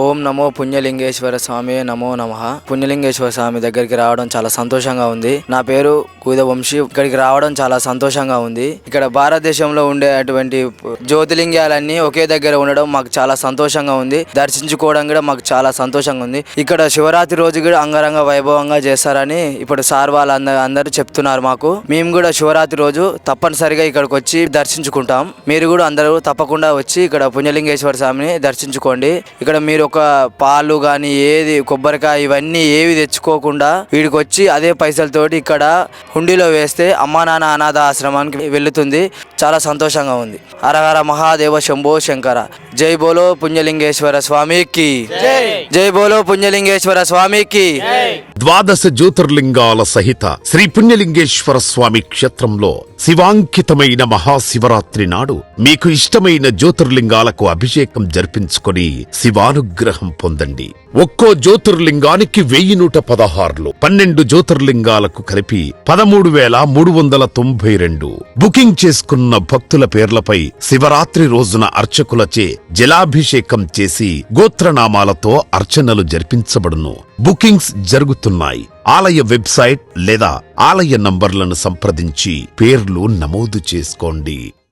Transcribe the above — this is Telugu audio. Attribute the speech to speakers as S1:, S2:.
S1: ఓం నమో పుణ్యలింగేశ్వర స్వామి నమో నమః. పుణ్యలింగేశ్వర స్వామి దగ్గరికి రావడం చాలా సంతోషంగా ఉంది. నా పేరు కూద వంశీ. ఇక్కడికి రావడం చాలా సంతోషంగా ఉంది. ఇక్కడ భారతదేశంలో ఉండే అటువంటి జ్యోతిలింగాలన్నీ ఒకే దగ్గర ఉండడం మాకు చాలా సంతోషంగా ఉంది. దర్శించుకోవడం కూడా మాకు చాలా సంతోషంగా ఉంది. ఇక్కడ శివరాత్రి రోజు కూడా అంగరంగ వైభవంగా చేస్తారని ఇప్పుడు సార్ అందరూ చెప్తున్నారు మాకు. మేము కూడా శివరాత్రి రోజు తప్పనిసరిగా ఇక్కడికి వచ్చి దర్శించుకుంటాం. మీరు కూడా అందరూ తప్పకుండా వచ్చి ఇక్కడ పుణ్యలింగేశ్వర స్వామిని దర్శించుకోండి. ఇక్కడ మీరు ఒక పాలు గాని ఏది కొబ్బరికాయ ఇవన్నీ ఏవి తెచ్చుకోకుండా వీడికి వచ్చి అదే పైసలతోటి ఇక్కడ హుండీలో వేస్తే అమ్మా నాన్న అనాథ ఆశ్రమానికి వెళ్తుంది. చాలా సంతోషంగా ఉంది. హరహర మహాదేవ శంభో శంకర. జై బోలో పుణ్యలింగేశ్వర స్వామికి జై బోలో పుణ్యలింగేశ్వర స్వామికి.
S2: 12 జ్యోతిర్లింగాల సహిత శ్రీ పుణ్యలింగేశ్వర స్వామి క్షేత్రంలో శివాంకితమైన మహాశివరాత్రి నాడు మీకు ఇష్టమైన జ్యోతిర్లింగాలకు అభిషేకం జరిపించుకొని శివానుగ్రహం పొందండి. ఒక్కో జ్యోతిర్లింగానికి 1116, 12 జ్యోతిర్లింగాలకు కలిపి 13,392. బుకింగ్ చేసుకున్న భక్తుల పేర్లపై శివరాత్రి రోజున అర్చకులచే జలాభిషేకం చేసి గోత్రనామాలతో అర్చనలు జరిపించబడును. బుకింగ్స్ జరుగుతున్నాయి. ఆలయ వెబ్సైట్ లేదా ఆలయ నంబర్లను సంప్రదించి పేర్లు నమోదు చేసుకోండి.